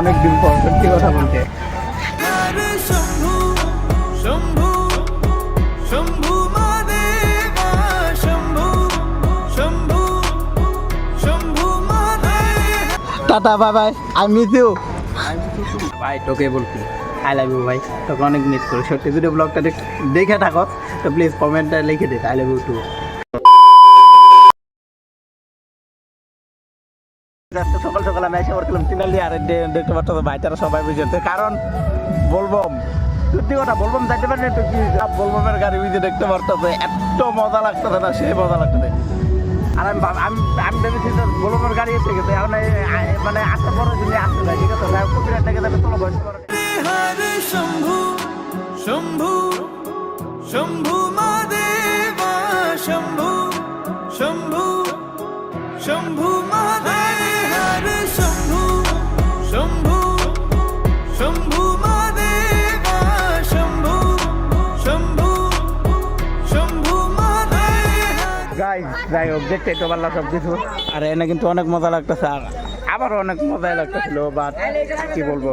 অনেকদিন পর সত্যি কথা বলতে। Tata bye bye, I miss you ভাই। তোকে বলছি আই লাভ ইউ ভাই, তোকে অনেক মিস করি সত্যি। যদি ব্লগটা দেখে থাকো তো প্লিজ কমেন্টটা লিখে দিস আই লাভ ইউ টু। সকাল সকাল আমি এসে পড়ছিলাম তিনালি, আর দেখতে পাচ্ছ ভাইটারা সবাই বুঝেছে। কারণ বলবম, সত্যি কথা বলবম যাইতে পারি একটু কি বলবমের গাড়ি বুঝে দেখতে পারতেছে, এত মজা লাগতেছে না, সেই মজা লাগতেছে। আর আমি ভেবেছি যে বলবমের গাড়ি এসে গেছে, মানে আসতে পরে দিনে আসতে যায়, ঠিক আছে। কপিরাইট থেকে যাবে চলো বসতে পারো। শম্ভু শম্ভু শম্ভু মহাদেবা শম্ভু শম্ভু শম্ভু মহাদেব শম্ভু শম্ভু শম্ভু মহাদেবা শম্ভু শম্ভু শম্ভু মহাদেব। গাইস যাই হোক, দেখতে একটু ভালো সব কিছু। আর এনে কিন্তু অনেক মজা লাগতেছে, আর আবারও অনেক মজাই লাগতেছিল। বাট কি বলবো,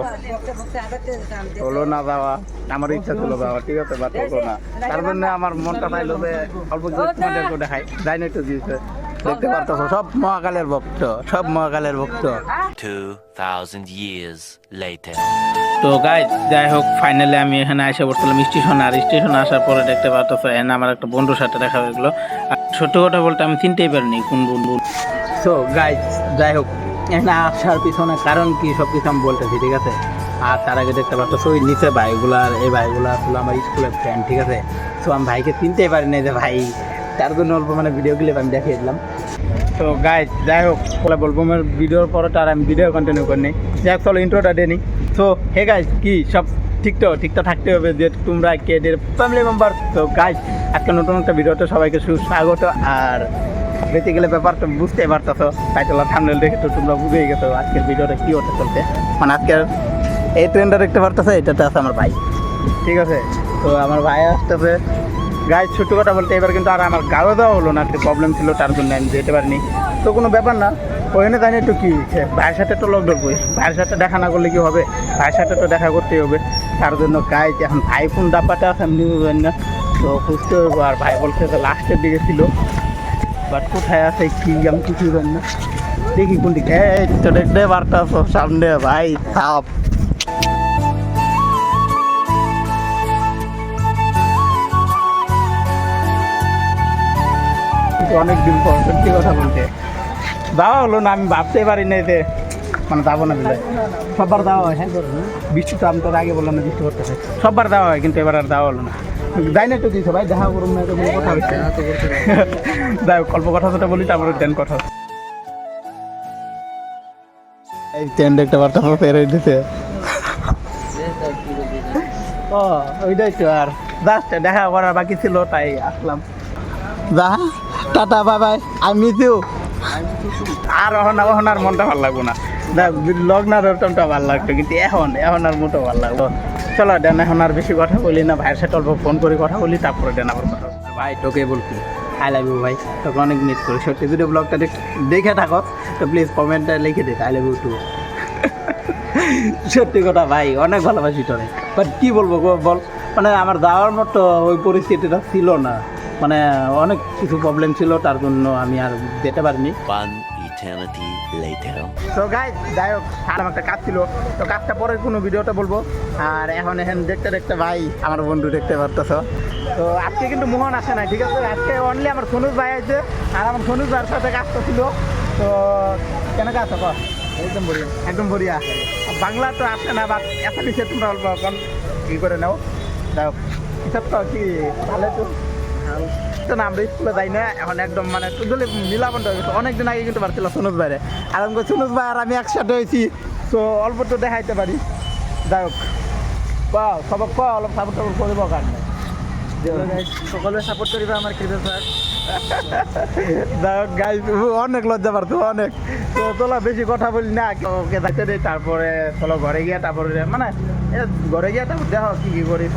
হলো না যাওয়া। আমার ইচ্ছা ছিল যাওয়া, ঠিক আছে, বাট হলো না। তার জন্য আমার মনটা চাইলো যে অল্প তোমাদেরকে দেখাই, যাই না একটু দিয়েছে। দেখতে পারতেছো সব মহাকালের ভক্ত, সব মহাকালের ভক্ত। 2000 years later. তো গাইস যাই হোক, ফাইনালি আমি এখানে এসে পড়ছিলাম স্টেশনে। আর স্টেশনে আসার পরে দেখতে পারতেছো এখানে আমার একটা বন্ধুর সাথে দেখা হয়ে গেলো। আর সত্য কথা বলতে আমি চিনতেই পারিনি কোন বন্ধু। সো গাইস যাই হোক, এখানে আসার পিছনে কারণ কি সব কিছু আমি বলতেছি, ঠিক আছে। আর তার আগে দেখতে পারতেছো ওই নিচে ভাইগুলার, এই ভাইগুলা আসলে আমার স্কুলের ফ্রেন্ড, ঠিক আছে। সো আমি ভাইকে চিনতেই পারিনি যে ভাই, তার জন্য অল্প মানে ভিডিও ক্লিপ আমি দেখিয়ে দিলাম। তো গাইস যাই হোক, বলবো আমার ভিডিওর পরে আর আমি ভিডিও কন্টিনিউ করিনি। যাই হোক চলো ইন্ট্রোটা দিয়ে নিই। সো হে গাইস, কি সব ঠিকঠাক থাকতে হবে যে তোমরা কে ফ্যামিলি মেম্বার। তো গাইস আজকে নতুন একটা ভিডিওতে সবাইকে সুস্বাগত। আর বেসিক্যালি ব্যাপারটা বুঝতে পারতেছো, টাইটেল আর থাম্বনেল দেখে তো তোমরা বুঝেই গেছো আজকের ভিডিওটা কী হতে চলছে। মানে আজকের এই ট্রেনটা দেখতে পারতেছো, এটাতে আছে আমার ভাই, ঠিক আছে। তো আমার ভাই আসতেছে। গাইজ ছোট্ট কথা বলতে এবার কিন্তু আর আমার গাড়ো দেওয়া হলো না, একটা প্রবলেম ছিল তার জন্য আমি যেতে পারিনি। তো কোনো ব্যাপার না, ওখানে জানি একটু কী ভাইয়ের সাথে তো লোক ধরবই, ভাইয়ের সাথে দেখা না করলে কি হবে, ভাইয়ের সাথে তো দেখা করতেই হবে। তার জন্য গাইজ এখন ভাই কোন ডাব্বাটা আছে আমি বুঝবেন না, তো খুঁজতে হইব। আর ভাই বলছে যে লাস্টের দিকে ছিল, বাট কোথায় আছে কি আমি কিছুই জানি না। দেখি কোন দিকে, এই তো দেখতে পারতাম সামনে ভাই সাপ। অনেকদিন পর সত্যি কথা বলতে যাওয়া হলো না, আমি ভাবতেই পারি না যে মানে যাবো না দিলে। সববার যাওয়া হয়, হ্যাঁ বৃষ্টি তো আমি তো আগে বললাম না বৃষ্টি করতেছে, সববার যাওয়া হয় কিন্তু এবার আর যাওয়া হলো না। যাই না একটু দিয়েছো ভাই, দেখা করুন না, কোনো কথা হচ্ছে যাই হোক অল্প কথা যেটা বলি তারপরে দেন কথা। এই ট্রেন দেখতে পারতাম ফের দিতে, ও ওইটাই তো। আর জাস্ট দেখা করার বাকি ছিল তাই আসলাম। যা tata bye bye, I miss you. আর এখন আর মনটা ভালো লাগবো না, লগ্নার ওরকমটা ভালো লাগতো, কিন্তু এখন আর মোটেও ভালো লাগলো। চলো দেন এখন আর বেশি কথা বলি না, ভাইয়ের সাথে অল্প ফোন করে কথা বলি, তারপরে দেন আবার কথা। ভাই তোকে বলছি আই লাভ ইউ ভাই, তোকে অনেক মিস করি সত্যি। যদি ব্লগটা দেখে থাকো তো প্লিজ কমেন্টটা লিখে দিস আই লাভ ইউ টু। সত্যি কথা ভাই, অনেক ভালোবাসি তোরে, বাট কী বলবো বল, মানে আমার যাওয়ার মতো ওই পরিস্থিতিটা ছিল না, মানে অনেক কিছু প্রবলেম ছিল, তার জন্য আমি আর যেতে পারিনি। One eternity later. তো গাইস যাই হোক, আর আমার একটা কাজ ছিল, তো কাজটা পরে কোনো ভিডিওতে বলবো। আর এখন দেখতে ভাই আমার বন্ধু দেখতে পারতেছ। তো আজকে কিন্তু মোহন আসে নাই, ঠিক আছে, আজকে অনলি আমার সনুজ ভাই আছে। আর আমার সনুজ ভাইয়ের সাথে কাজটা ছিল। তো কেন কাজ কর একদম বড়িয়া বাংলা তো আসে না, বাট এত কিছু তোমরা অল্প এখন ই করে নাও। যাই হোক হিসাব তো কি ভালো তো না, আমরা স্কুলে যাই না এখন, একদম মানে তুলে মিলাবন্ধ হয়ে গেছে। অনেকদিন আগে কিন্তু পারছিল সনুজ ভাইরে, আর আমি সনুজ ভাই আর আমি একসাথে হয়েছি, তো অল্প তো দেখাইতে পারি। যাই হোক সবক অলপ সাপোর্ট টাপোর্ট করবো কারণ সকলে সাপোর্ট করিবে আমার ক্রিকেট স্যার। যাই হোক গাইজ অনেক লজ্জা পারতো অনেক। তো চলো বেশি কথা বলি না, ওকে যাইতে দিই, তারপরে চলো ঘরে গিয়ে তারপরে মানে ঘরে গিয়ে তারপর দেখো কী করি।